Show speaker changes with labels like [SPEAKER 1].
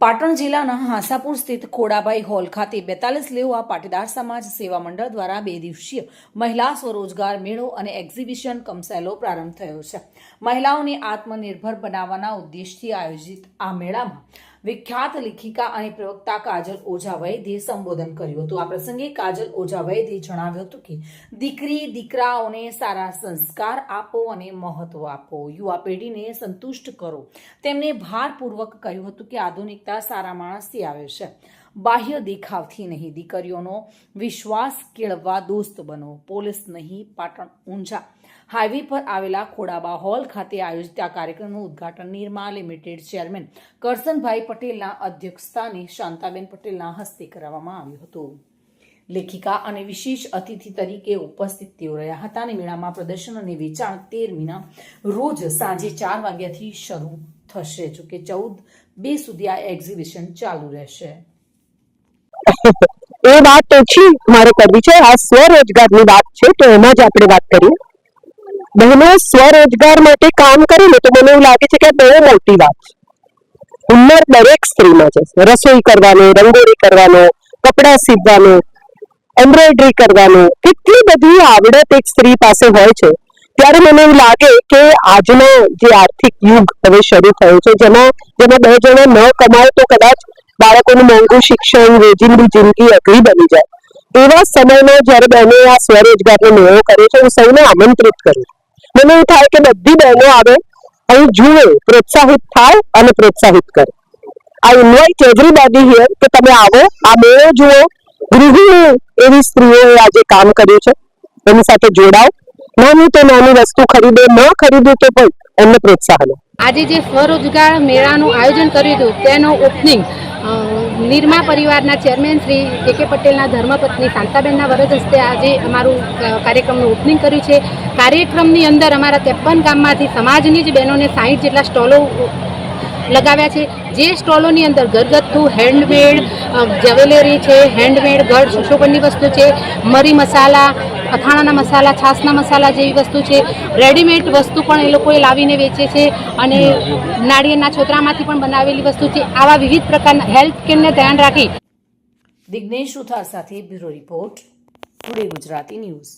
[SPEAKER 1] પાટણ જિલ્લાના હાંસાપુર સ્થિત ખોડાભાઈ હોલ ખાતે 42 લેવા પાટીદાર સમાજ સેવા મંડળ દ્વારા 2 દિવસીય મહિલા સ્વરોજગાર મેળો અને એક્ઝિબિશન કમસેલો પ્રારંભ થયો છે। મહિલાઓને આત્મનિર્ભર બનાવવાના ઉદ્દેશથી આયોજિત આ મેળામાં વિખ્યાત લેખિકા અને પ્રવક્તા કાજલ ઓઝા વૈદ્યે સંબોધન કર્યું હતું। આ પ્રસંગે કાજલ ઓઝા વૈદ્યે જણાવ્યું હતું કે દીકરી દીકરાઓને સારા સંસ્કાર આપો અને મહત્વ આપો, યુવા પેઢીને સંતુષ્ટ કરો। તેમણે ભારપૂર્વક કહ્યું હતું કે આધુનિકતા સારા માણસથી આવે છે, બાહ્ય દેખાવથી નહીં। દીકરીઓનો વિશ્વાસ કેળવવા દોસ્ત બનો। પોલીસ નહીં, પાટણ ઊંઝા હાઈવે પર આવેલા ખોડાબા હોલ ખાતે આયોજિત આ કાર્યક્રમનું ઉદ્ઘાટન નિરમા લિમિટેડ ચેરમેન કરસનભાઈ પટેલના અધ્યક્ષસ્થાને શાંતાબેન પટેલના હસ્તે કરવામાં આવ્યું હતું। લેખિકા અને વિશેષ અતિથિ તરીકે ઉપસ્થિત તેઓ રહ્યા હતા અને મેળામાં પ્રદર્શન અને વેચાણ 13મીના રોજ સાંજે 4 વાગ્યાથી શરૂ થશે, જો કે 14/2 સુધી આ એક્ઝિબિશન ચાલુ રહેશે।
[SPEAKER 2] એ વાત ઓછી મારે કરવી છે, આ સ્વરોજગારની વાત છે તો એમાં જ આપણે વાત કરીએ। બહેનો સ્વરોજગાર માટે કામ કરે ને તો મને એવું લાગે છે કે બહુ મોટી વાત છે। હુનર દરેક સ્ત્રીમાં છે, રસોઈ કરવાનો, રંગોળી કરવાનો, કપડાં સીવવાનો, એમ્બ્રોઇડરી કરવાનો, કેટલી બધી આવડત એક સ્ત્રી પાસે હોય છે। ત્યારે મને એવું લાગે કે આજનો જે આર્થિક યુગ હવે શરૂ થયો છે, જેમાં 2 જણા ન કમાય તો કદાચ બાળકોનું મોંઘું શિક્ષણ, રોજિંદી જિંદગી અઘરી બની જાય। એવા સમયમાં જ્યારે બહેનો આ સ્વરોજગારનો મેળો કરે છે, હું સૌને આમંત્રિત કરું છું। મને એવું થાય કે બધી બહેનો આવે, અહીં જુએ, પ્રોત્સાહિત થાય અને પ્રોત્સાહિત કરે। આઈ ઇન્વાઇટ એવરીબોડી હિયર કે તમે આવો, આ મેળો જુઓ, ગૃહિણી એવી સ્ત્રીઓએ આજે કામ કર્યું છે, એની સાથે જોડાઓ। નાની તો નાની વસ્તુ ખરીદો, ન ખરીદો તો પણ એમને પ્રોત્સાહન।
[SPEAKER 3] આજે જે સ્વરોજગાર મેળાનું આયોજન કર્યું હતું તેનો ઓપનિંગ નિરમા પરિવારના ચેરમેન શ્રી કે પટેલના ધર્મપત્ની શાંતાબેનના વરદ હસ્તે આજે અમારું કાર્યક્રમનું ઓપનિંગ કર્યું છે। કાર્યક્રમની અંદર અમારા 53 ગામમાંથી સમાજની જ બહેનોને 60 જેટલા સ્ટોલો લગાવ્યા છે। જે સ્ટોલોની અંદર ઘરગથ્થુ, હેન્ડમેડ જ્વેલરી છે, હેન્ડમેડ ઘર સુશોભનની વસ્તુ છે, મરી મસાલા, અથાણાના મસાલા, છાશના મસાલા જેવી વસ્તુ છે, રેડીમેડ વસ્તુ પણ એ લોકોએ લાવીને વેચે છે અને નાળિયેરના છોતરામાંથી પણ બનાવેલી વસ્તુ છે। આવા વિવિધ પ્રકારના હેલ્થ કેરને ધ્યાન રાખી
[SPEAKER 1] દિગ્નેશ સુથાર સાથે bureau report, today Gujarati news.